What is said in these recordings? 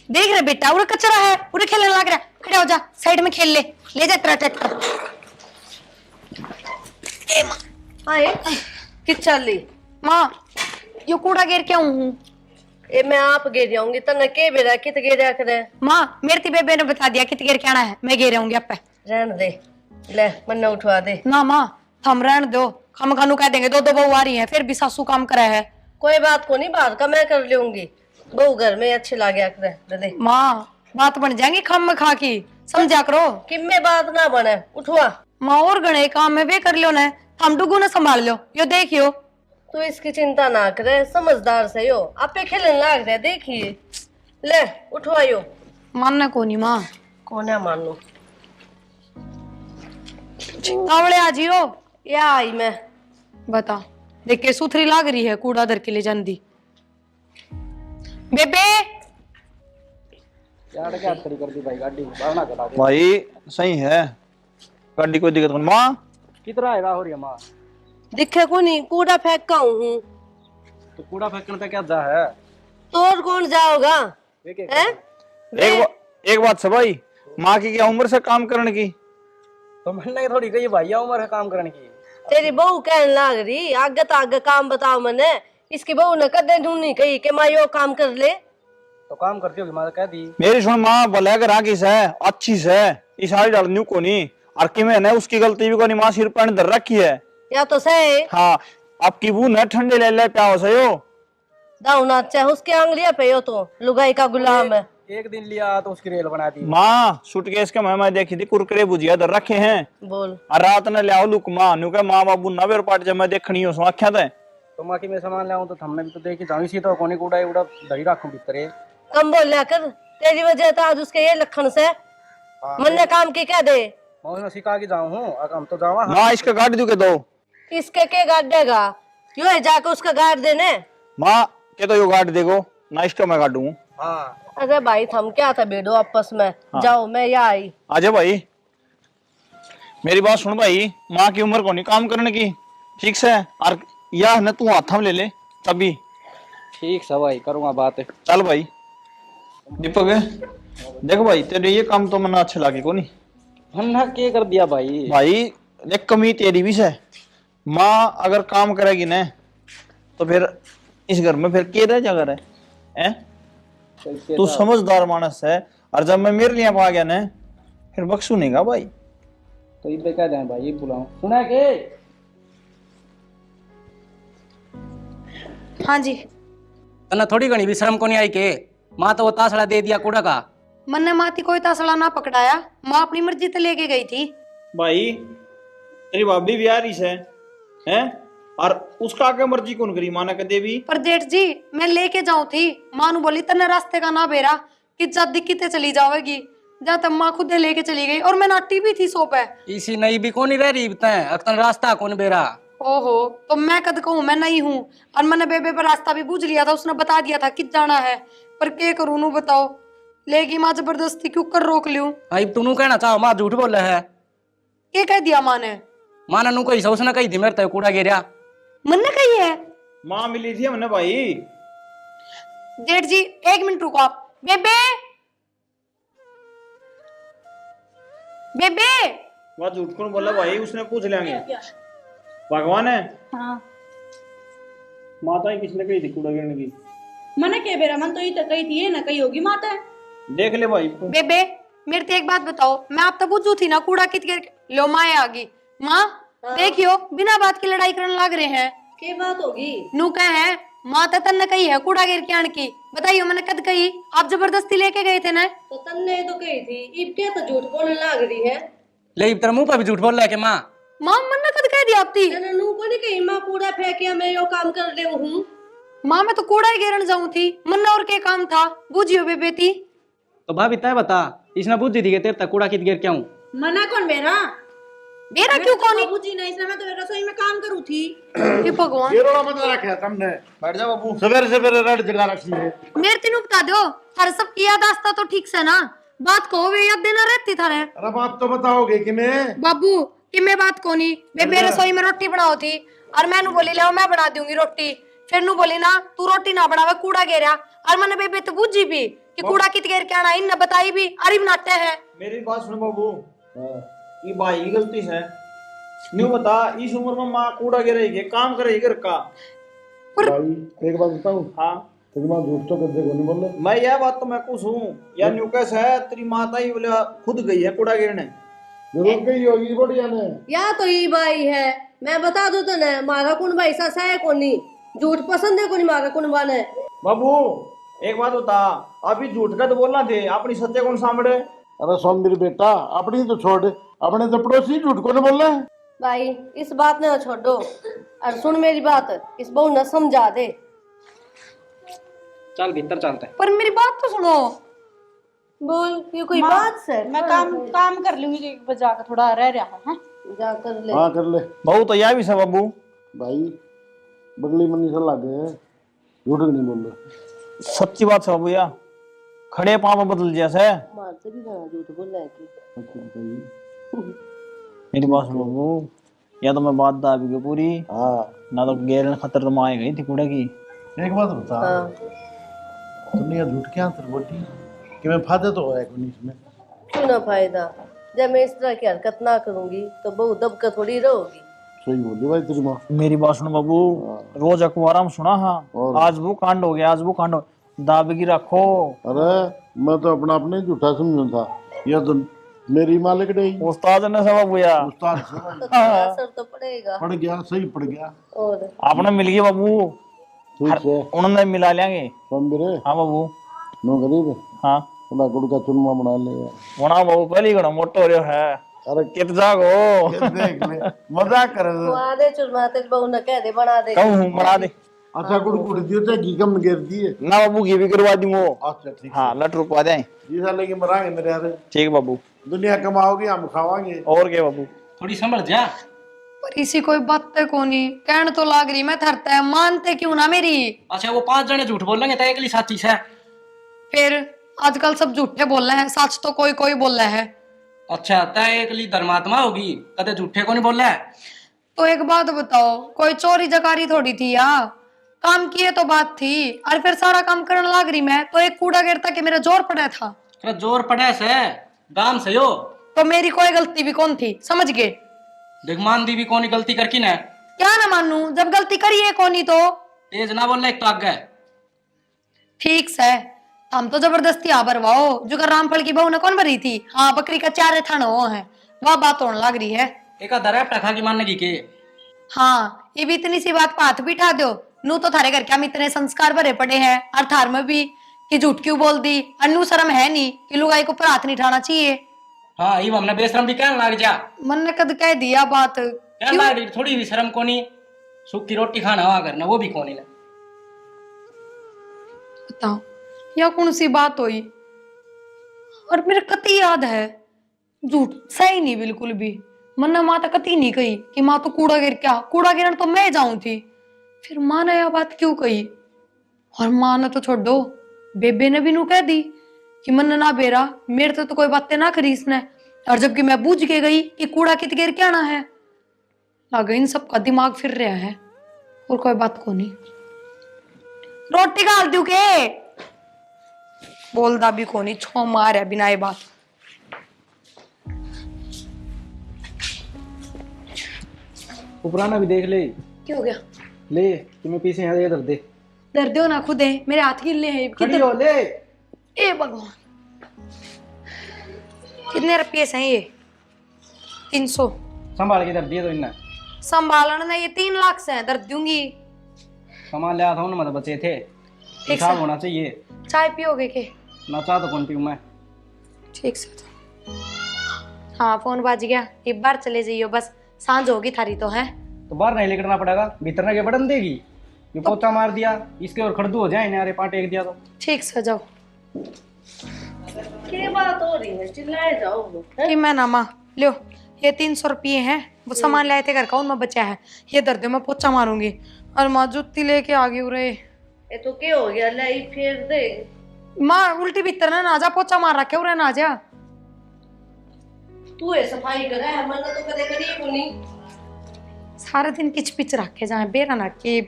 देख रहे बेटा, उरे कचरा है, उरे खेलने लग रहा है। खड़े हो जा, साइड में खेल ले जा तेरा ट्रैक्टर। हाय किस चल रही माँ यो कूड़ा गिर के आऊं हूँ। ए मैं आप गिर जाऊंगी तने के बेरा कित गिरा करे। माँ मेरी बेबे ने बता दिया कित गिर के आना है, मैं गिर आऊंगी आप पे। रहन दे, ले मन्ना उठवा दे। ना माँ थम रहन दो, हम खानू कह देंगे 2-2 बहू आ रही है, फिर भी सासू काम करे है। कोई बात को नहीं, बात का मैं कर लूंगी, बहू घर में अच्छी लागया करे दे। माँ बात बन जाएंगी खम में खा की, समझा करो। किम में बात ना बने, उठवा। माँ और गणे काम में भी कर लो न, हम डुगू ने संभाल लो, यो देखियो। तू इसकी चिंता ना करे, समझदार से यो आपे खेलने लाग रहे, देखिए ले उठवायो। मानना को नहीं माँ, कौन है मानो। तावड़े आ जियो। या आई मैं बता देख के सुथरी लाग रही है, कूड़ा दर के ले जांदी। बेबे यार क्या तरी कर दी भाई, गाड़ी भावना करा दे भाई सही है, गाड़ी कोई दिक्कत नहीं। माँ कितना आएगा हो रही है माँ? दिखे को नहीं, कूड़ा फेंक का हूँ तो कूड़ा फेंकने पे क्या जा है? तो और कौन जाओगा है? एक बात से भाई, माँ की क्या उम्र से काम करने की? तो मैंने थोड़ी कही भाई उम्र है काम करने की। तेरी बहू कहने लाग रही आगे तो आगे काम बताओ मने। इसकी बहू ने कदे ढूंढनी कही कि माँ यो काम कर ले। तो काम करती होगी माँ, कह दी। मेरी सुन माँ, भले घर आकी से अच्छी से इस सारी डाल न्यू को नहीं, और कि मैंने उसकी गलती भी को नहीं, माँ सिर पर धर रखी है। या तो सही हाँ आपकी बू न ठंडे ले प्याओ से यो दाऊ नाचा उसकी आंगलियां पे यो तो लुगाई का गुलाम है। एक दिन लिया तो उसकी रेल बना दी। माँ सूटकेस के मैं देखी थी, कुरकुरे भुजिया धर रखे हैं, बोल और रात ने ले लुक माँ नु के माँ बाबू न बेर पाट जब मैं देखनी हो आख्या थे। तो माँ की मैं सामान लाऊं तो हमने भी तो देखी जाऊं, इसी तो कोनी कूड़ा उड़ा धरी रखूं भीतर। कम बोल लिया कर, तेरी वजह था आज उसके ये लखन से मन काम की कह दे। मैं सिखा के जाऊं हूं, अब हम तो जावा। माँ इसका गाड़ी दू के दो। इसके के गाड़ देगा, यो है जाके उसका गाड़ देने। माँ के तो यो गाड़ी देगो ना, इसका मैं काटू। हाँ अरे भाई थम क्या था बेडो आपस में। हाँ। जाओ मैं यहाँ आई। आजा भाई, मेरी बात सुन भाई, माँ की उम्र को नहीं काम करने की, ठीक से, और यह न तू हाथ में ले ले तभी। ठीक है भाई, करूंगा बात। चल भाई दीपक, देखो भाई तेरे ये काम तो मना अच्छा लगे को नहीं। हमने क्या कर दिया भाई? भाई देख कमी तेरी भी से, माँ अगर काम करेगी ना तो फिर इस घर में फिर के रह जा घर है? तू समझदार मानस है, और जब मैं मेरे लिए आ गया ना फिर बख्शू नहीं गा भाई। तो ये क्या दें भाई, ये बुलाऊं सुना के? हाँ जी। तना थोड़ी घनी भी शर्म को नहीं आई के माँ तो वो तासड़ा दे दिया कूड़ा का। मन ने माती कोई तासला ना पकड़ाया, माँ अपनी मर्जी से लेके गई थी। भाई तेरी भाभी भी आ रही है, और उसका आगे मर्जी कौन करी माना के देवी? पर जेठ जी मैं लेके जाऊं थी, माँ नु बोली तन्ने रास्ते का ना बेरा कि जब दिक्कते चली जावेगी, जा तब माँ खुद लेके चली गई, और मैं नाटी भी थी सोप है। इसी नई भी कौन रह रही बताए, अक्तन रास्ता कौन बेरा। ओहो तो मैं कद कहूँ मैं नहीं हूँ, और मैंने बेबे पर रास्ता भी पूछ लिया था, उसने बता दिया था कित जाना है, पर क्या करूँ नू बताओ, लेगी माँ जबरदस्ती क्यों कर रोक लूं। आई तू कहना चाहो माँ झूठ बोले है? क्या कह दिया माँ ने? माँ ने कही सौ उसने कही थी मेरे तो कूड़ा गिरा। मन ने कही है? माँ मिली थी हमने भाई। जेठ जी 1 मिनट रुको आप। बेबे बेबे वह झूठ कौन बोला भाई, उसने पूछ लेंगे। भगवान है। हाँ माता ही किसने कही थी कूड़ा गिरने की? मने के बेरा मन तो ये तो कही थी, ये ना कही होगी माता। देख ले भाई। बेबे मेरे से एक बात बताओ, मैं आप तो पूछू थी ना कूड़ा कित गिर लो, माँ आ गई। माँ देखियो बिना बात की लड़ाई करने लग रहे हैं। के बात होगी? नू कहे है माँ तन ने कही है कूड़ा गिर के आने की, बताइयो मैंने कद कही? आप जबरदस्ती लेके गए थे ना। तो तन्ने तो कही थी, इब क्या तो झूठ बोलने लाग रही है। ले तेरे मुंह पर भी झूठ बोल रहा है कि माँ? माँ मैंने कद कह दिया आपती? तन्ने नू को नहीं कही माँ कूड़ा फेंकिया मैं यो काम कर ले हूँ। माँ मैं तो कूड़ा ही गिरने जाऊं थी, मन्ना और क्या काम था, बूझियो बेबे थी। तो भाभी तय बता, इसने बुद्धि थी कि तेरे तक कूड़ा कित गिर के आऊं? मना कौन मेरा? मेरा क्यों कौन? बाबूजी ने इसने, मैं तो रसोई में काम करूँ थी। हे भगवान, ये रोड़ा मत रखा है तुमने। बैठ जा बाबू। सवेरे सवेरे रेड जगह रखी है। मेरे तीनों बता दो, हर सब की यादाश्त तो ठीक से ना, बात को वे याद देना रहती थारे। अरे बात तो बताओगे कि मैं बाबू कि मैं बात को नहीं, बेबे रसोई में रोटी बनाओ थी, और मैंने बोली ले मैं बना दूंगी रोटी, फिर नु बोली ना तू रोटी ना बनावे कूड़ा गिरा, और मैंने बेबे तो बुझी भी कि कूड़ा कित घेर के आना इन न बताई भी अरे बनाते हैं। मेरी बात सुनो बाबू, ये भाई की गलती है। नहीं बता इस उम्र में माँ कूड़ा गिरेगी, काम करेगी घर का। भाई एक बात बताऊं, हाँ तेरी माँ झूठ तो कदे को नहीं बोल रही। मैं यह बात तो मैं खुश हूँ या न्यूकस है, तेरी माता ही बोले खुद गई है कूड़ा गिरने। जरूर गई होगी बढ़िया ने। या तो ये भाई है, मैं बता दूं तो ना मारा कौन भाई सा है कोनी, झूठ पसंद है कोनी मारा कौन बाने। बाबू एक बात बता, अभी झूठ का तो बोलना थे, अपनी सत्य कौन सामने। अरे सुन मेरी बेटा, अपनी तो छोड़, अपने तो पड़ोसी झूठ को नहीं बोल रहे। भाई इस बात ने छोड़ो और सुन मेरी बात, इस बहू न समझा दे। चल भीतर चलते हैं। पर मेरी बात तो सुनो। बोल, ये कोई माँ, बात है? मैं काम कर लूंगी, एक बजा के थोड़ा रह रहा है। जा कर ले। हाँ कर ले बहु तो यह भी है बाबू। भाई, बगली मनी से लागे है, झूठ नहीं बोल रहे। सच्ची बात है बाबू, या खड़े पाँव में बदल जैसे। मारते भी ना झूठ बोल रहा है कि मेरी बात सुनो बाबू, या तो मैं बात दाबी के पूरी, हाँ ना तो गैर खतर तो माँ गई थी कूड़े की। एक बात बता, हाँ। तुमने ये झूठ क्या अंतर बोली कि मैं फायदा तो है कोई इसमें। क्यों ना फायदा, जब मैं इस तरह की हरकत ना करूंगी तो बहू दब कर थोड़ी रहोगी। सही बोली भाई तेरी माँ। मेरी बात सुनो बाबू, रोज अखबार में सुना हाँ और? आज वो कांड हो गया, आज वो कांड हो, दाबी की रखो। अरे मैं तो अपना अपने झूठा समझा था, यह तो मेरी मालिक नहीं। उस्ताद ने सब बाबू या उस्ताद से तो थोड़ा असर तो पड़ेगा। पड़ गया, सही पड़ गया। और आपने मिल गया बाबू, ठीक है उन्होंने मिला लेंगे। तुम मेरे हाँ बाबू, नो गरीब हाँ थोड़ा गुड़ का चुनमा बना ले। वना बाबू पहली गणा मोटो हो रहा है। अरे कित जागो देख ले, मजाक कर रहे वहाँ दे चुरमाते बहू न कह दे बना दे। कहूँ बना दे अच्छा गुड़ गुड़ दियो तो घी कम गिर दिए। ना बाबू, घी भी करवा दूंगो। अच्छा ठीक हाँ लट रुपा जाए। जी साले की मरांगे मेरे यार, ठीक बाबू, दुनिया कमाओगे हम खावांगे। और क्या बाबू। थोड़ी संभल जा। पर इसी कोई बात को नहीं कहने तो लाग रही, मैं थरता है मानते क्यों ना मेरी। अच्छा वो 5 जने झूठ बोल लेंगे तो एक साची से। फिर आजकल सब झूठे बोल रहे हैं, सच तो कोई कोई बोल रहा है। अच्छा तय एक धर्मात्मा होगी, कदे झूठे को नहीं बोल रहा है। तो एक बात बताओ, कोई चोरी जकारी थोड़ी थी या काम किए तो बात थी, और फिर सारा काम करने लाग रही मैं तो एक कूड़ा गिरता कि मेरा जोर पड़ा था। अरे जोर पड़े से गाम से यो। तो मेरी कोई गलती भी कौन थी, समझ गए। देख मान दी भी कौन गलती करकी ना। क्या ना मानू, जब गलती करी है कौन ही तो। तेज ना बोल रहा एक तो आगे। ठीक से हम तो जबरदस्ती आबरवाओ, जो कर रामफल की बहू ने कौन भरी थी। हाँ बकरी का चारे थान वो है, वह बात होने लग रही है। एक दरा टखा की मानने की के। हाँ ये भी इतनी सी बात पाथ बिठा दो, नू तो थारे घर क्या इतने संस्कार भरे पड़े हैं, और थार में भी कि झूठ क्यों बोल दी। अन्नू शर्म है नहीं कि लुगाई को पर हाथ नहीं उठाना चाहिए। हाँ ये हमने बेशरम भी कहने लग जा। मन ने कद कह दिया बात कहने लग रही थोड़ी भी शर्म कोनी, सूखी रोटी खाना वहां करना वो भी कोनी ना। बताओ या कौन सी बात हुई। और मेरे कति याद है, झूठ सही नहीं बिल्कुल भी। मन ने माँ तो कति नहीं कही कि माँ तो कूड़ा गिर क्या, कूड़ा गिरन तो मैं जाऊं थी। फिर माँ ने यह बात क्यों कही। और माँ ने तो छोड़ो, बेबे ने भी नू कह दी कि मन ना बेरा मेरे तो कोई बातें ना करी इसने। और जबकि मैं बूझ के गई कि कूड़ा कित गिर क्या ना है, लगा इन सबका दिमाग फिर रहा है और कोई बात को नहीं। रोटी गाल दू के बोलदा भी को नहीं, छो मार है बिना ये बात। उपराना भी देख ले। क्या हो गया। ले तुम्हें पीछे यहाँ इधर दे। दर्द हो ना खुद है, मेरे हाथ गिल्ले हैं। खड़ी हो ले। ए भगवान, कितने रुपये हैं ये। 300। संभाल के इधर दिए तो इन्ना संभालना ये 3 लाख से है, दर्द दूंगी। सामान ले आता हूँ ना, मतलब बचे थे, हिसाब होना चाहिए। चाय पियोगे के। ना चाह तो कौन पीऊँ मैं। ठीक से। हाँ फोन बाज गया, एक बार चले जाइयो बस, सांझ होगी थारी तो है। तो बाहर नहीं लेकर पड़ेगा, भीतर ना के बटन देगी। ये पोचा मार दिया, इसके और खड़दू हो जाए ना, पाटे एक दिया तो। ठीक से जाओ। क्या बात हो रही है, चिल्लाए जाओ। कि मैं ना माँ लो, ये 300 रुपये हैं, वो सामान लाए थे घर का, उनमें बचा है। ये दर्द में पोछा मारूंगी। और माँ जुत्ती लेके आ गई उरे। ये तो क्या हो गया, लाई फेर दे। माँ उल्टी भीतर ना जा, पोछा मार रखे उरे ना जा। तू है सफाई करे है, मन तो कदे करी कोनी। सारे दिन किच पिच रखे जाए बेरा ना के।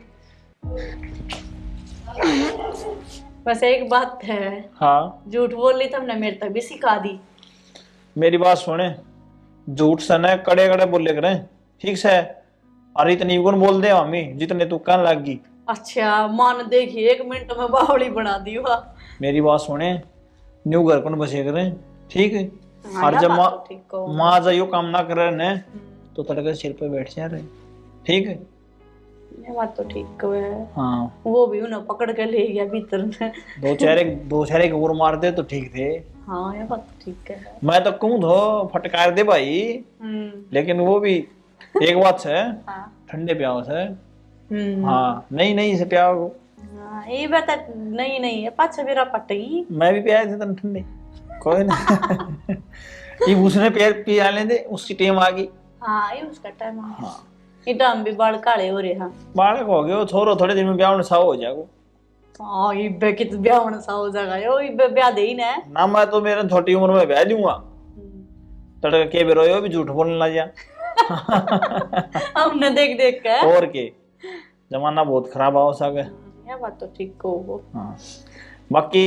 बस एक बात है, हाँ झूठ बोल ली तुमने मेरे तक भी सिखा दी। मेरी बात सुने, झूठ से न कड़े कड़े बोले करें, ठीक से। और इतनी गुण बोल दे मम्मी जितने तू कहने लगी। अच्छा मान देखिए 1 मिनट में बावली बना दी वाह। मेरी बात सुने, न्यू घर पर बसे करें, ठीक है। हाँ, और यह जब बात माँ तो ठीक कहो। माँ जो यो काम ना करे न तो तड़के सिर पे बैठ जा रहे, ठीक है। ये बात तो ठीक कहो है। हाँ वो भी उन्हें पकड़ के ले गया भीतर में। दो चेहरे और मार दे तो ठीक थे। हाँ ये बात तो ठीक है। मैं तो कहूँ तो फटकार दे भाई, लेकिन वो भी एक बात से हाँ। ठंडे प्याओ से। हम्म। हाँ नहीं नहीं से प्याओ। हाँ, ये बात नहीं नहीं है पाछा मेरा पटगी। मैं भी पिया थे तन ठंडे, कोई ना। ये उसने पिया लेंदे, उसकी टीम आ गई। हाँ ये उसका टाइम आ गया। ये टाइम भी बाल काले हो रहे हैं। बालक हो गए वो, छोरो थोड़े दिन में ब्याह में साव हो जाएगा। हाँ इब्बे की तो ब्याह होने सा हो जाएगा यो इब्बे ब्याह दे ही ना। ना मैं तो मेरे छोटी उम्र में ब्याह दूंगा। तड़के के बेरो यो भी झूठ बोलने लग जा। हमने देख देख के। और के जमाना बहुत खराब हो सके। ये बात तो ठीक कहो। हाँ बाकी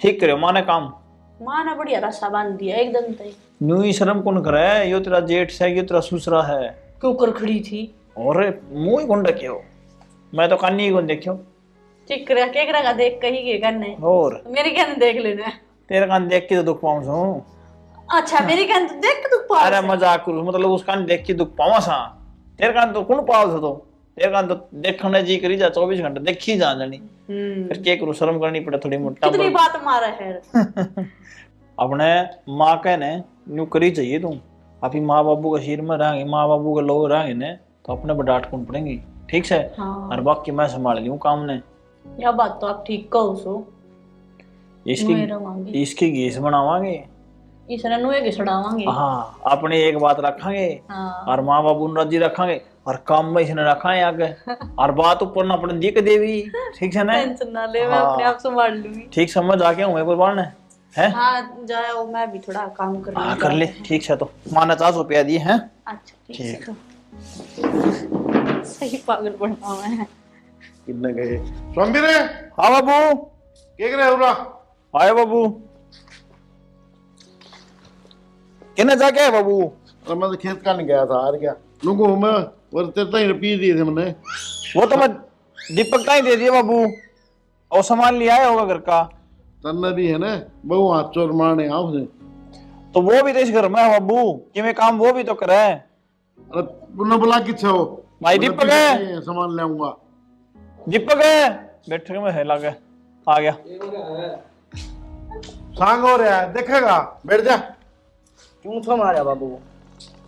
ठीक करे माने काम। माँ ने बढ़िया रस्सा बांध दिया एकदम तय। न्यू ही शर्म कौन करे, यो तेरा जेठ है, यो तेरा ससुरा है। क्यों कर खड़ी थी। और मुंह ही कौन रखे मैं तो कानी ही कौन देखियो। ठीक करे केकरा का देख कही के करने। और मेरी कहने देख लेना। तेरे कान देख के तो दुख पाऊं सू। अच्छा मेरी कहने तो देख के तू पास अरे है। मजाक करू, मतलब उस कान देख के दुख पावा सा। तेरे कान तो कौन पाव तो तेरे कान तो देखने जी करी जा 24 घंटे देखी जा जानी। फिर के करू, शर्म करनी पड़े थोड़ी मोटा। कितनी बात मारा है। अपने माँ के ने न्यू करी चाहिए तुम। अभी माँ बाबू के सिर में रहेंगे, माँ बाबू के लोग रहेंगे ने तो अपने पर डांट कौन पड़ेंगी, ठीक से। हाँ। और बाकी मैं संभाल लियूं काम ने। यह बात तो आप ठीक कहो सो। इसकी घीस बनावांगे, इसने नुए के सड़ावांगे। हाँ अपनी एक बात रखांगे। हाँ। और माँ बाबू ने राजी रखांगे और काम में इसने रखा है आगे। और बात ऊपर ना अपने दिख देवी, ठीक है ना। टेंशन ना ले, मैं अपने आप संभाल लूंगी। ठीक समझ आके हुए पर बाढ़ ने है। हाँ जाओ, मैं भी थोड़ा काम कर हाँ कर ले, ठीक है। तो माना 400 रुपया दिए हैं। अच्छा ठीक है। ठीक। तो सही पागल बनना है। कितने गए स्वामी रे? हाँ बाबू के करे उरा? आए बाबू किन्ने जाके है बाबू? अरे मैं तो खेत का नहीं गया था हार गया लुंगो मैं, और तेरे ही रुपये दिए थे मैंने। वो तो मैं दीपक का ही दे दिया बाबू, और सामान ले आया होगा घर का। तन्ना भी है ना बहु हाथ चोर मारने आओ से। तो वो भी तो इस घर में है बाबू, कि मैं काम वो भी तो करे। अरे तूने बोला किच्छे हो? भाई दीपक है, सामान ले आऊंगा। दीपक है, बैठ के मैं है लगे आ गया। सांग हो रहा है देखेगा, बैठ जा। क्यों थो मारा बाबू?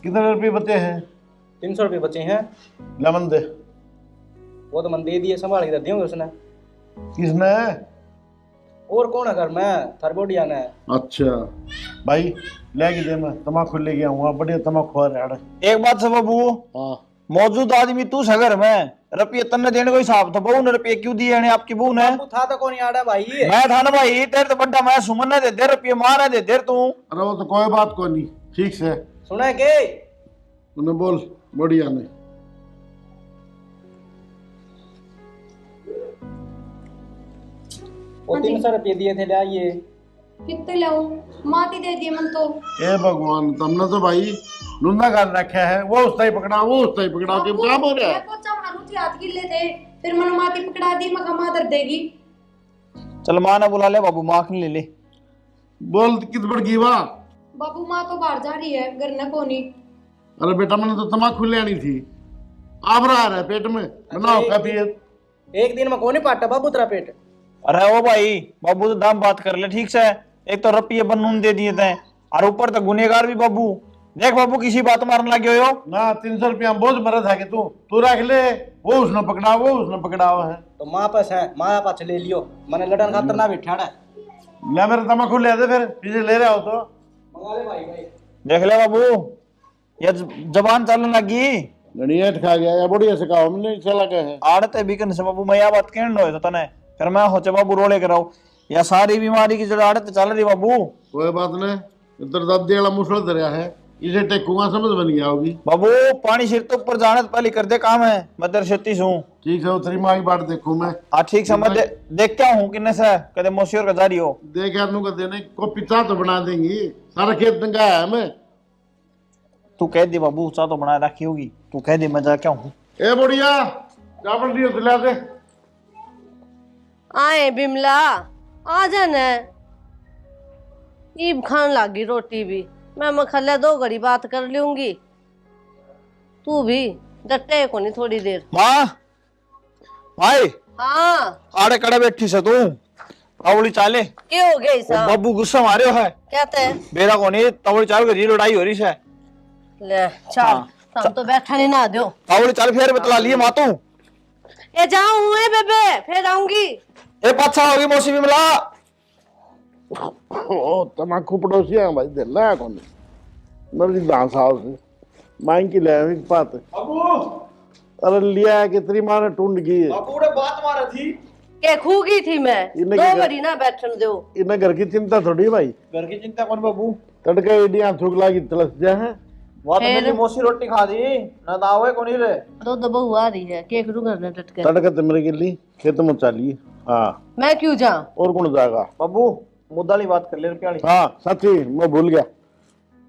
कितने रुपये बचे हैं? 300 रुपये बचे हैं। लेमन दे। वो तो मन दे दिए, संभाल के दिए उसने। किसने? और कौन है घर में? थरबोडिया ने। अच्छा भाई लेके दे, मैं तम्बाकू लेके आऊंगा, बढ़िया तम्बाकू आ रहा है। एक बात से बाबू, हाँ मौजूद आदमी तू है घर में, रुपये तन्ने देने को हिसाब था। बहू ने रुपये क्यों दिए ने? आपकी बहू ने। बाबू था तो कौन याद है भाई? मैं था ना भाई, तेरे तो बड्डा मैं सुमन ने दे दे रुपये, मां ने दे दे तू। अरे वो तो कोई बात को नहीं, ठीक से सुना के तूने बोल बढ़िया ने। वो 300 रुपये दिए थे, ले आइए। कितने लाऊं? माती दे दिए मन तो। ए भगवान, तुमने तो भाई लुंदा कर रखा है। वो उसता ही पकड़ा, वो उसता ही पकड़ा के क्या बोल रहा है? पोचा मारू थी, हाथ गिल्ले थे, फिर मन माती पकड़ा दी, मका मादर देगी। चल मां ने बुला ले बाबू, मां ने ले ले। बोल कित बढ़ गई वाह? बाबू माँ तो बाहर जा रही है, घर न कोनी। अरे बेटा मैंने तो तम्बाकू ले आनी थी, आप रहा है पेट में, बनाओ का पिए। एक दिन में कौन ही पाटा बाबू तेरा पेट? अरे ओ भाई बाबू तो दाम बात कर ले, ठीक से। एक तो रुपये बनून दे दिए थे और ऊपर तो गुनेगार भी बाबू। देख बाबू किसी बात मारने लगे हो ना 300 रुपया बोझ मरा था कि तू रख ले, वो उसने पकड़ा, वो उसने पकड़ा हुआ है। तो माँ पास है, माँ पास ले लियो। मैंने लड़न खातर ना बिठा है। ले मेरे तम्बाकू ले दे, फिर पीछे ले रहा हो तो मंगा ले भाई भाई। देख ले बाबू, ये जबान चलने लगी। गणिया खा गया या बढ़िया से कहा हमने चला गए हैं। आड़ते बिकन से बाबू, मैं यह बात कहने हो तो तने फिर मैं होचे बाबू रोले कराऊ। या सारी बीमारी की जड़ आड़त चल रही बाबू। कोई बात नहीं, इधर दादी वाला मुसल धरिया है, इसे टेकूंगा, समझ बन गया होगी। बाबू पानी सिर तो ऊपर जाने तो पहले कर दे काम है, मैं तेरे 36 हूँ। ठीक है, तेरी माँ की बात देखूं मैं। हाँ ठीक समझ देख क्या हूँ किन्ने से कदे मोसी और गजारी हो। देख यार का देने को पिता तो बना देंगी, सारा खेत दंगा है हमें। तू कह दे बाबू, चाह तो बना रखी होगी, तू कह दे मैं जा क्या हूँ। ए बुढ़िया, चावल दियो दिला दे। आए बिमला, आ जाना। ईब खान लागी रोटी भी, मैं मखल्ले 2 घड़ी बात कर लूंगी। तू भी डटे को नहीं थोड़ी देर। माँ भाई हाँ आड़े कड़े बैठी से तू तावड़ी चाले। क्या हो गया ऐसा? बाबू गुस्सा मारे है कहते हैं बेरा को नहीं, तावड़ी चाल कर लड़ाई हो रही है। ले चल, हम तो बैठा नहीं ना दो। तावड़ी चाल फिर बतला लिए माँ तू। ए जाऊं है बेबे, फिर आऊंगी। ए पाछा होगी मौसी भी मिला। ओ तमाकू पड़ोसिया भाई दे ला कौन मर्जी दांत साल से मांग की ले एक बात। बाबू अरे लिया है कि तेरी माँ ने टूंड की है। बाबू ने बात मारा थी के खूगी थी मैं, इन्हें 2 क्या- घड़ी ना बैठन दो। इन्हें घर की चिंता थोड़ी है भाई। घर की चिंता कौन बाबू, तड़का एडिया थूक लागी तलस जा है। वो तो फिर? मेरी मौसी रोटी खा दी ना, दावे को नहीं रे। दो बहू आ रही है, केक रू करने टटके। तड़का तो मेरे के लिए खेत में चालिए। हाँ मैं क्यों जाऊं? और कौन जाएगा। बाबू मुद्दा वाली बात कर ले रुपया वाली। हाँ सच्ची मैं भूल गया,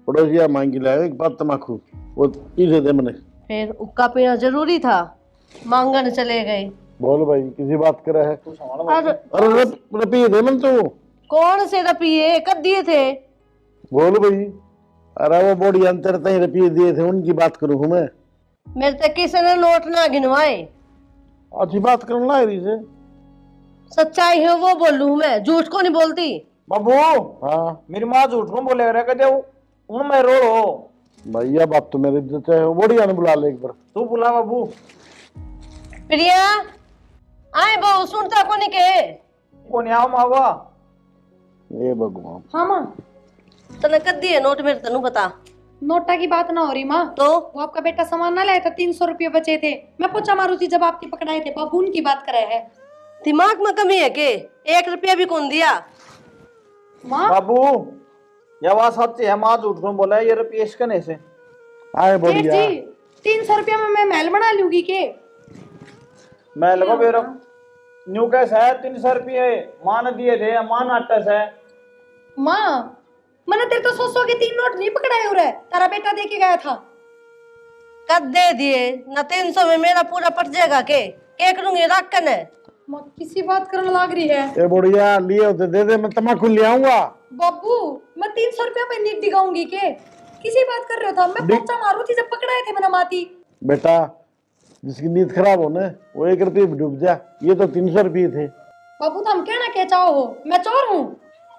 पड़ोसिया मांग की लाया एक बात तमाकू वो पीछे दे मैंने। फिर उक्का पीना जरूरी था, मांगन चले गए। बोल भाई किसी बात करे है। और अरे रपी दे मन तू। कौन से रपिए कब दिए थे? बोल भाई। अरे वो बॉडी अंतर तय रुपये दिए थे उनकी बात करूँ मैं। मेरे तक किसी ने नोट ना गिनवाए। अच्छी बात करने ला रही से। सच्चाई है वो बोलूं मैं, झूठ को नहीं बोलती। बाबू हाँ मेरी माँ झूठ को बोले रहे कहते उन मैं रो हो। भैया बाप तो मेरी इज्जत है, बढ़िया ने बुला ले एक बार। तू बुला बाबू। प्रिया आए बहु, सुनता को नहीं के कौन आओ मावा। ये भगवान हाँ माँ, तने कद दिए नोट, मेरे तनु बता। नोटा की बात ना हो रही माँ। तो वो आपका बेटा सामान ना लाया था, 300 रुपये बचे थे, मैं पोछा मारू थी जब आपकी पकड़ाए थे। बाबू उनकी बात करे है। दिमाग में कमी है के? 1 रुपया भी कौन दिया? माँ बाबू यह बात सच्ची है, माँ झूठ को बोला है, ये रुपये इसकने से आए सेठ बढ़िया। जी, 300 रुपया में मैं महल बना लूंगी के? मैं लगा बेरो न्यू कैश है 300 रुपये माँ ने दिए थे, माँ नाटस है। माँ मैंने तेरे तो 100 के 3 नोट नहीं पकड़ाए हो रहे, तारा बेटा दे के गया था। कद दे दिए ना? 300 में मेरा पूरा पट जाएगा के? केक लूंगी रख कर। माँ किसी बात करने लग रही है। ये बढ़िया लिए होते दे दे, मैं तमाकू ले आऊंगा। बाबू मैं 300 रुपया पे नीट दिखाऊंगी के? किसी बात कर रहे हो था, मैं पोछा मारू थी जब पकड़ाए थे मैंने माती। बेटा जिसकी नींद खराब हो ना वो 1 रुपये भी डूब जा, ये तो 300 रुपये थे। बाबू तुम क्या ना कह चाहो हो, मैं चोर हूँ?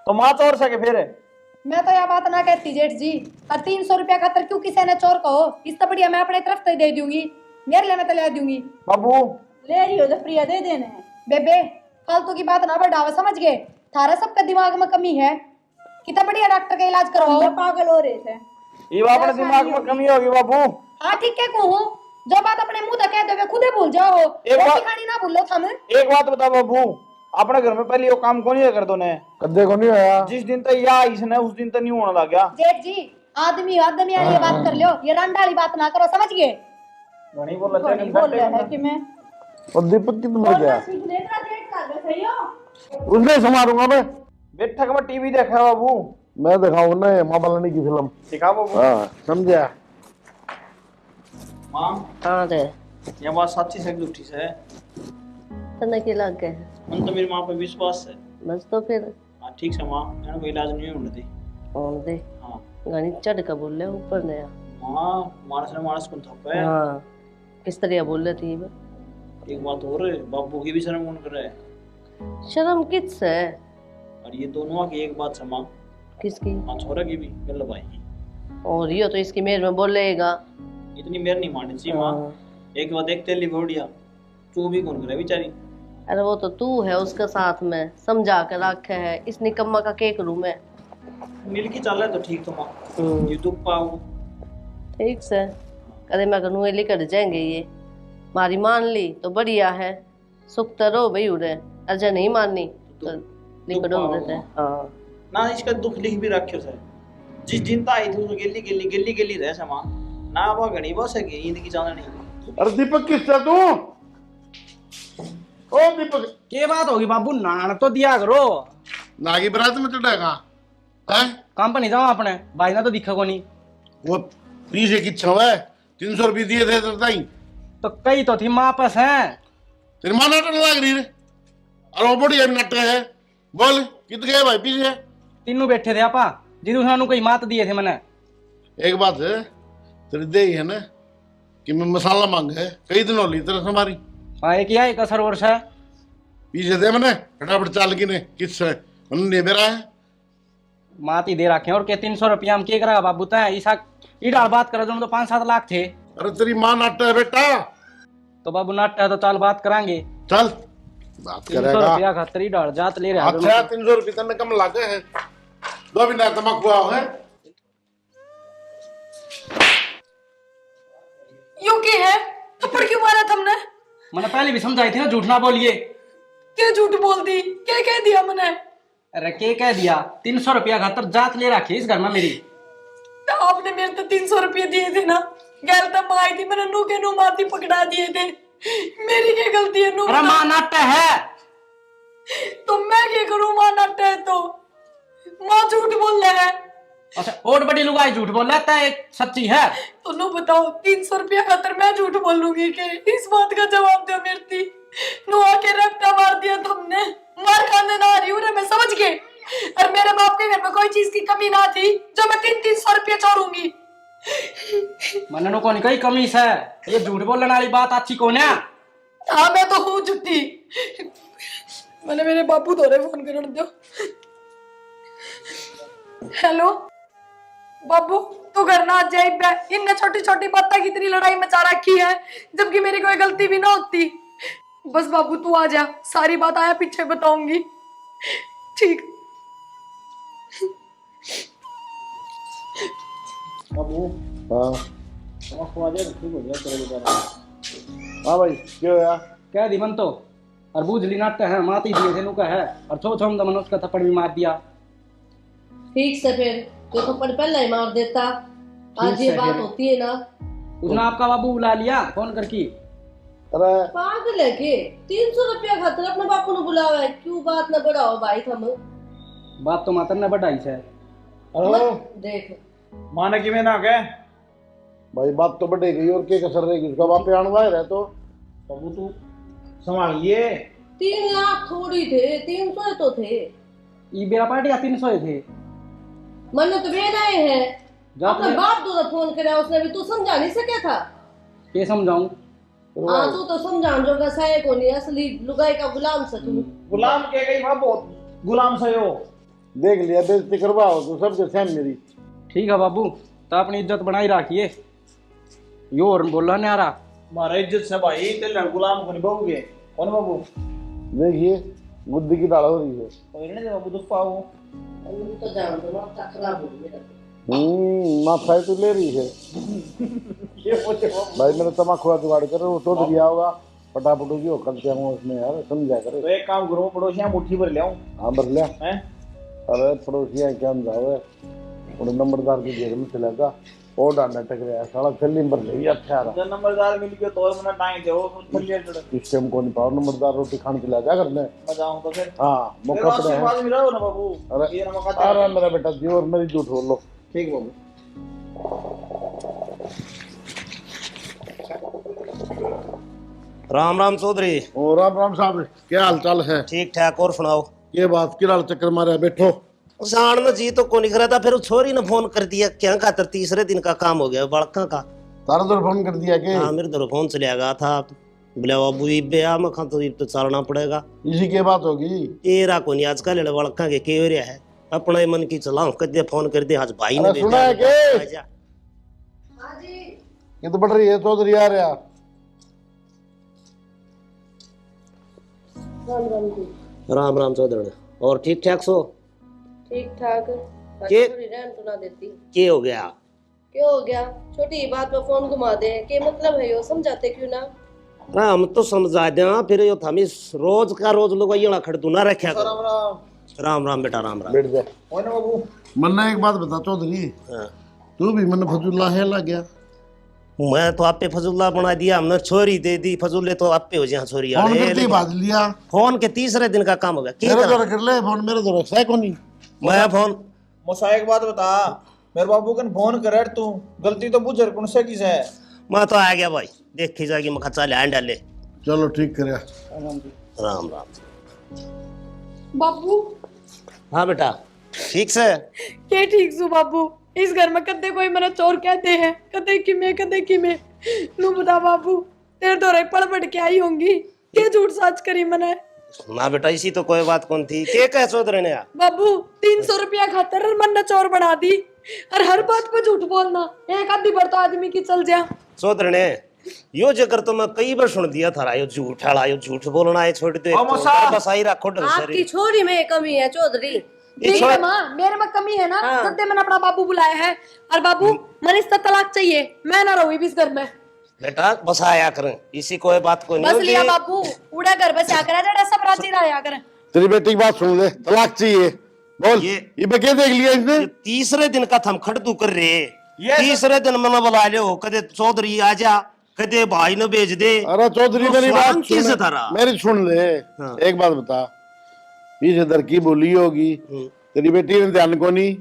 तो माँ चोर सके फिर। मैं तो यह बात ना कहती जेठ जी। और 300 रुपया खातर क्यों किसी ने चोर कहो, इससे बढ़िया मैं अपने तरफ से दे दूंगी, मेरे लिए मैं तो ले दूंगी। बाबू ले रही हो तो प्रिया दे देना है। बेबे फालतू की बात ना बढ़ावा, समझ गए? थारा सबका दिमाग में कमी है, कितना बढ़िया डॉक्टर का इलाज करवाओ। हम पागल हो रहे थे। ये अपने दिमाग में कमी होगी बाबू। हाँ ठीक है कहूँ, जो बात अपने मुंह तक कह दोगे खुदे भूल जाओ। एक रोटी बात- खानी ना भूलो थम। एक बात बता बाबू, अपने घर में पहले ये काम कौन ही कर दो ने? कद्दे को नहीं होया। जिस दिन तक या इसने उस दिन तक नहीं होने लग गया। जेठ जी आदमी आदमी वाली बात कर लो, ये रंडा वाली बात ना करो, समझ गए? घनी बोला बोल रहा है कि मैं और दीपक की तुम क्या सीख लेना, देख कर दे सही हो। उसने संभालूंगा मैं। बैठक में टीवी देखा है बाबू। मैं दिखाऊं ना माँ बालानी की फिल्म। दिखा बाबू। हाँ समझा। माँ हाँ दे ये बात सच्ची से झूठी से है? तने के लग गए। मन तो मेरी माँ पे विश्वास है। बस तो फिर हाँ ठीक से माँ, मैंने कोई इलाज नहीं होने दी। और दे हाँ गानी चढ़ का बोल रहे ऊपर नया। माँ मानस ने मानस को थप्पा है। हाँ किस तरह बोल रही थी मैं? एक बात और है, बाबू की भी शर्म कौन कर रहा है? शर्म किस है? और ये दोनों की एक बात समा, किसकी? हाँ छोरा की भी मिल भाई। और यो तो इसकी मेर में बोलेगा। इतनी मेर नहीं माननी चाहिए माँ। हाँ। एक बात देखते ली बोडिया, तू भी कौन करे बेचारी। अरे वो तो तू है उसके साथ में, समझा कर रखे है। इस निकम्मा का केक रूम है। मिल के चल रहा है तो ठीक तो माँ। ये दुख पाओ ठीक से कदे मैं कनू लेकर जाएंगे ये। मारी मान ली तो बढ़िया है, सुख तो रहो भाई उड़े। अर्जा नहीं माननी तो लिख दो देते। हाँ ना, इसका दुख लिख भी रखे उसे। जिस दिन आई थी तो गिल्ली गिल्ली रह समा ना वो घनी बस है कि ईद की चांदनी। अरे दीपक किससे तू? ओ दीपक, के बात होगी बाबू, नान तो दिया करो। नागी बरात में चढ़ेगा है? काम पर नहीं जाओ अपने भाई ना तो दिखा को नहीं। वो फ्री से किच्छा है, 300 रुपये दिए थे तो ताई। तो कई तो थी माँ पास है। तेरी माँ नाटक लग रही है, और वो बड़ी नाटक है। बोल कितने गए भाई पीछे? तीनों बैठे थे आपा, जिदू सानू कई मात दिए थे मैंने। एक बात है, तेरी दे है ना कि मैं मसाला मांग है, कई दिन हो ली तेरे से हमारी। हाँ एक या एक असर वर्ष है। पीछे दे मैंने फटाफट चाल की ने किस है उन्होंने मेरा है। मात ही दे रखे और के 300 रुपया हम के करा बाबू तय ईसा इडाल बात करो जो तो 5-7 लाख थे। अरे तेरी माँ नाटक है बेटा। तो बाबू नाट है तो चाल बात करांगे। चल बात 300 करेगा। रुपया खातर इडाल जात ले रहा अच्छा 300 रुपये तेने कम लागे है, दो भी ना तमक हुआ है। यू के है? थप्पड़ क्यों मारा तुमने? मैंने पहले भी समझाई थी ना झूठ ना बोलिए। क्या झूठ बोल दी? क्या कह दिया मैंने? अरे के कह दिया, 300 रुपया खातर जात ले रखी इस घर में मेरी। आपने मेरे तो 300 रुपये दिए थे ना, गैर तब आई थी, मैंने नू के नू माती पकड़ा दिए थे। मेरी क्या गलती है? नू अरे माँ नाट्य है तो मैं क्या करूं? मां नाट्य है तो मां झूठ बोल रहा है। अच्छा और बड़ी लुगाई झूठ बोल रहा है, सच्ची है तो नो बताओ 300 रुपया खातर मैं झूठ बोलूंगी कि? इस बात का जवाब दो मेरे थी। नो आके रट्टा मार दिया तुमने, मार खाने ना आ रही हूँ मैं समझ के। और मेरे बाप के घर में कोई चीज की कमी ना थी जो मैं 300 रुपया छोड़ूंगी। मैंने नो कौन कई कमी है, ये झूठ बोलने वाली बात अच्छी कौन है? हाँ मैं तो हूँ झूठी। मैंने मेरे बापू दौरे फोन कर दो। हेलो बाबू, तू घर ना आ जाए। इनने छोटी छोटी बातें कितनी लड़ाई मचा रखी है, जबकि मेरी कोई गलती भी ना होती। बस बाबू तू आ जा, सारी बात आया पीछे बताऊंगी। ठीक। बाबू हाँ तमक आ जाए तो ठीक हो गया तेरे बेचारा। हाँ भाई क्यों यार? कह दी मन तो और बूझली नाट्य है, माती दिए थे नुका है और छो छो दमन उसका थप्पड़ भी मार दिया। ठीक से फिर जो थप्पड़ पहले ही मार देता। आज ठीक ये से बात फिर। होती है ना। उसने आपका बाबू बुला लिया फोन करके। अरे पागल है के 300 रुपया खातर अपने बापू ने बुलावा है, क्यों बात न बढ़ाओ भाई थम। बात तो मातर ने बढ़ाई है। मत देख माने कि मैं ना कह भाई बात तो बढ़े गई और क्या कसर रहेगी, उसका बाप आणवा है तो। बाबू तू संभालिए। 3 लाख थोड़ी थे, 300 तो थे। ये बेरा पार्टी या 300 थे। मन तो वे रहे हैं जात अपने ले बाप दूर फोन करे, उसने भी तू समझा नहीं सके था। के समझाऊं? हाँ तू तो समझान जोगा सहे को नहीं, असली लुगाई का गुलाम से तू। गुलाम के गई वहां बहुत गुलाम से हो। देख लिया बेइज्जती करवाओ तो सबके सहन मेरी। ठीक है बाबू, तो अपनी इज्जत बनाई रखिए। यो और बोला नहीं आ रहा। हमारा इज्जत से भाई तेरे गुलाम को निभाओगे कौन बाबू? देखिए बुद्धि की दाल हो रही है। तो इन्हें दे बाबू दुख पाओ। तो जान दो ना, खराब हो गया। माथा तो ले रही है ये पूछे बाबू। भाई। मेरा तमाकू जुगाड़ कर वो तो दिया होगा फटाफट की होकर क्या हूँ उसमें यार, समझा करे। तो एक काम करो, पड़ोसियां मुट्ठी भर ले आऊं। हाँ भर लिया। हैं? अरे पड़ोसियाँ क्या जाओ थोड़े नंबरदार की जेब में चलेगा और डांडा टकराया साला थैली भर ले अच्छा रहा। जब नंबरदार मिल गया तो और मना टाइम दे वो थल्ले चढ़ इस टाइम को नहीं पाओ नंबरदार रोटी खाने के लिए जा करने। मजाऊं तो फिर हाँ मौका पड़े हैं। आशीर्वाद मिला हो ना बाबू। अरे ये नमक अरे मेरा बेटा जी और मेरी झूठ बोल लो। ठीक बाबू। राम राम चौधरी। और राम साहब क्या हाल चाल है? ठीक ठाक, और सुनाओ। ये बात किराल चक्कर मारे बैठो। जान में जी तो कोनी करा था, फिर छोरी ने फोन कर दिया क्या खातर, तीसरे दिन का काम हो गया बड़का का। तारा तो फोन कर दिया कि हाँ मेरे तरफ फोन चलिया गया था। बोले बाबू ब्याह में खा तो चलना पड़ेगा। इसी की बात होगी। एरा कोनी आजकल बड़का के केवरिया है, अपने मन की चलाओ कदे फोन कर दे। आज भाई ने अरे सुना है के? भेजा। ये तो बढ़ रही है चौधरी आ रहा। राम राम जी। राम राम चौधरी, और ठीक ठाक सो? ठीक ठाक। के? थोड़ी रहन तो ना देती। क्या हो गया? क्यों हो गया? छोटी बात पे फोन घुमा दे, के मतलब है यो, समझाते क्यों ना? हम तो समझा दे, फिर यो थमी रोज का रोज लोग ये खड़ तू ना रखा करो। राम राम बेटा, राम राम। बैठ जा। ओए ना बाबू, मन्ना एक बात बता चौधरी, हाँ। तू भी मन फजुल्ला है लग गया। मैं तो आप पे फजुल्ला बना दिया, हमने छोरी दे दी, फजुल्ले तो आप पे हो जाए छोरी फोन वाले। करते ही लेकिन बाज लिया। फोन के तीसरे दिन का काम हो गया। क्या मेरे करा? तो कर ले फोन, मेरे तो रखा है कोनी। मैं फोन मुसा एक बात बता, मेरे बाबू कन फोन करे तू, गलती तो बुझर कौन से किस है? मैं तो आ गया भाई, देखी जाएगी मैं खचा ले डाले। चलो ठीक करे। राम राम। बाबू हाँ बेटा, ठीक से। के ठीक सु बाबू, इस घर में कदे कोई मना चोर कहते हैं, कदे कि मैं नू बता बाबू, तेरे दौरे पढ़ पढ़ के आई होंगी, के झूठ साच करी मने? ना बेटा, इसी तो कोई बात कौन थी, के कह चौधरी ने? बाबू 300 रुपया खातर मन ने चोर बना दी, और हर बात पे झूठ बोलना, एक आधी बार तो आदमी की चल जा। चौधरी ने यो जकर तो मैं कई बार सुन दिया था, यो झूठ हड़ा, यो झूठ बोलना है, छोड़ दे बस आई रखो ढंग से। आपकी छोरी में कमी है चौधरी। ठीक है माँ, मेरे में कमी है ना, हाँ। तब मैंने अपना बाबू बुलाया है, और बाबू मन इसका तलाक चाहिए, मैं ना रहूँ इस घर में। बेटा बस आया करें, इसी कोई बात को नहीं बस लिया होगी। बाबू, उड़ा घर बस आकर जड़ा सब राजी रहा कर। तेरी बेटी की बात सुन ले, तलाक चाहिए बोल। ये क्या देख लिया इसने? ये तीसरे दिन का थम खड़दू कर रहे, तीसरे दिन मैंने बुला लो, कदे चौधरी आ जा, कदे भाई ने भेज दे। अरे चौधरी तो मेरी बात स्वांग कैसे सुन, धरा? मेरी सुन ले। हाँ। एक बात बता, बीच इधर की बोली होगी, तेरी बेटी ने ध्यान को नहीं।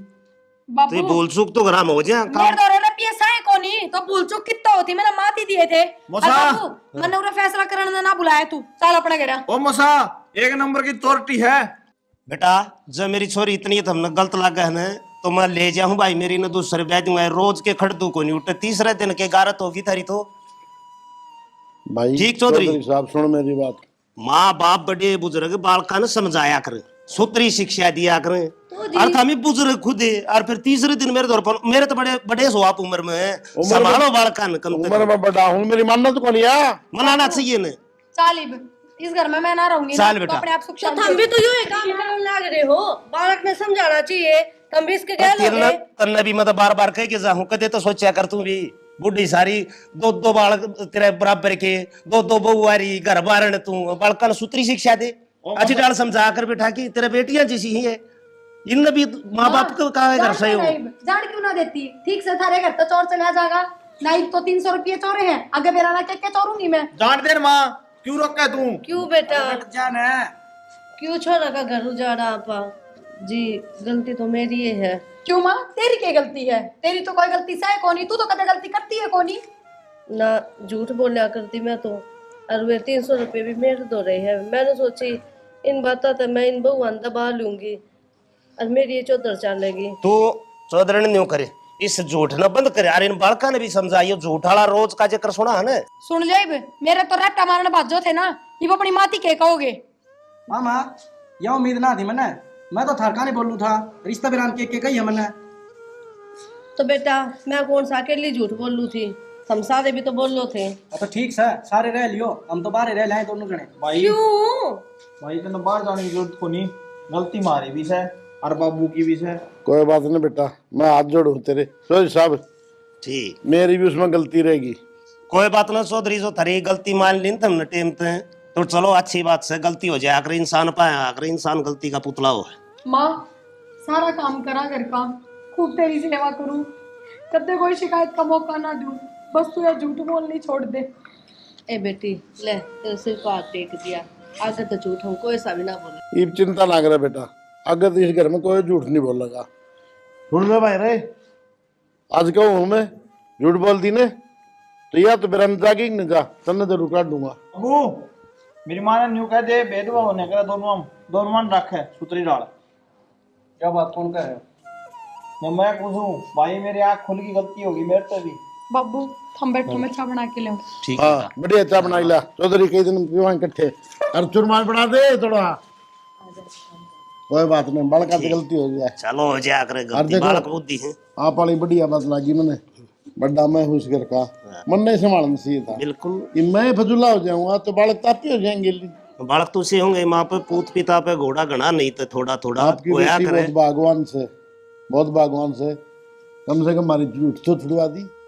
तो ये बोल चूक तो ग्राम हो जाए मेरे दौरे ना पियसा है कोनी, तो भूल चूक कितना होती, मैंने माती दिए थे। और बाबू मैंने उन्हें फैसला करने ना बुलाया, तू चल अपना गेड़ा। ओ मुसा, एक नंबर की चोरटी है। बेटा जब मेरी छोरी इतनी तो हमने गलत लगा है ना, तो मैं ले जाऊं भाई, मेरी ने दूसरे ब्याह दूंगा, रोज के खड़दू को नहीं उठे, तीसरे दिन के गारत होगी थारी तो। भाई ठीक चौधरी साहब सुन मेरी बात। माँ बाप बड़े बुजुर्ग बालका ने समझाया करें, सूत्री शिक्षा दिया करें, और हम बुजुर्ग खुद है, और फिर तीसरे दिन मेरे दौर पर, मेरे तो बड़े बड़े सो आप उम्र में, संभालो बालका ने कम उम्र में बड़ा हूँ, मेरी मानना तो नहीं है। मनाना चाहिए ना। चालिब इस घर में मैं ना रहूंगी चाल ना, बेटा। तो अपने आप सुख तो शांति हम भी तो यूं ही काम करने लग रहे हो, बालक ने समझाना चाहिए, तुम भी इसके क्या लगे? तन्ने भी मैं बार बार कह के जाऊं, कदे तो सोचा कर तू भी, बुढ़ी सारी दो दो बालक तेरे बराबर के, दो दो बहुआरी घर बार तू बालका ने सूत्री शिक्षा दे, अच्छी डाल समझा कर बैठा की तेरे बेटियां जैसी ही है, इन भी माँ बाप को कहा घर सही हो। जान क्यों ना देती, ठीक से थारे घर तो चोर चला जाएगा, नहीं तो 300 रुपये चोरे हैं, आगे बेरा ना क्या चोरूंगी मैं। जान दे माँ, क्यों रोका तू? क्यों बेटा, जान है क्यों छोरा का घर उजाड़ा? आपा जी गलती तो मेरी ही है। क्यों माँ, तेरी क्या गलती है? तेरी तो कोई गलती से है कोनी, तू तो कदे गलती करती है कोनी। ना झूठ बोलिया करती मैं तो, और वे 300 रुपये भी मेरे दो रहे हैं। मैंने सोची इन बातों तो मैं इन बहुआन दबा लूंगी, और मेरी ये चौधर चलेगी। तू चौधरी ने न्यू करे, इस झूठ न बंद करे, अरे इन बालका ने भी समझाइयो, झूठ वाला रोज का जिक्र सुना है ना। सुन ले, मेरे तो रट्टा मारने बाजो थे ना, ये अपनी माती के कहोगे। मामा यह उम्मीद ना थी मैंने, मैं तो थारका नहीं बोलू था, रिश्ता बिरान के कही है मैंने। तो बेटा मैं कौन सा अकेली झूठ बोलू थी, हम सारे भी तो बोल लो थे। तो ठीक है, सारे रह लियो, हम तो बाहर रह लाए दोनों जने। भाई क्यों? भाई तो बाहर जाने की जरूरत को नहीं, गलती मारी भी है और बाबू की भी है। कोई बात नहीं बेटा, मैं हाथ जोड़ू तेरे चौधरी साहब, ठीक, मेरी भी उसमें गलती रहेगी। कोई बात ना चौधरी, जो थारी गलती मान ली तुमने टेम पे, तो चलो अच्छी बात से, गलती हो जाए, अगर इंसान पाए, अगर इंसान गलती का पुतला हो। माँ सारा काम करा घर का, खूब तेरी सेवा करूं, कदे कोई शिकायत का मौका ना दूं, बस तू ये झूठ बोलनी छोड़ दे। ए बेटी ले, तेरे सिर को हाथ टेक दिया, आगे तो झूठ हम कोई सा भी ना बोले। ये चिंता ना करे बेटा, अगर तो इस घर में कोई झूठ नहीं बोलेगा। सुन ले भाई रे, आज कहूँ मैं झूठ बोल दी ने तो या तो बेरा जागी न जा, तन्ने तो रुका दूंगा। बाबू मेरी माँ ने न्यू कह दे, बेदवा होने का दोनों मन रख है सूत्री डाल। क्या बात कौन कह रहे हो? मैं पूछूं भाई, मेरी आँख खुल की गलती होगी मेरे से भी। बाबू हम बैठो, मैं चाय बना के ले। ठीक हाँ बढ़िया चाय बना ला चौधरी, कई दिन पीवा इकट्ठे, और चुरमान बना दे थोड़ा। कोई बात नहीं, बड़का से गलती हो जाए, चलो हो जाए, करे और गलती देखो, बालक बुद्धि है। आप वाली बढ़िया बात लगी मैंने, बड़ा मैं हूँ इस घर का, मन नहीं संभालना चाहिए था। बिल्कुल, कि मैं फजुला हो जाऊंगा तो बालक तापी हो जाएंगे। बालक तो से होंगे, माँ पे पूत पिता पे घोड़ा गणा, नहीं तो थोड़ा थोड़ा आपकी होया बेटी करे। बहुत भगवान से, बहुत भगवान से, कम हमारी झूठ तो छुड़वा दी।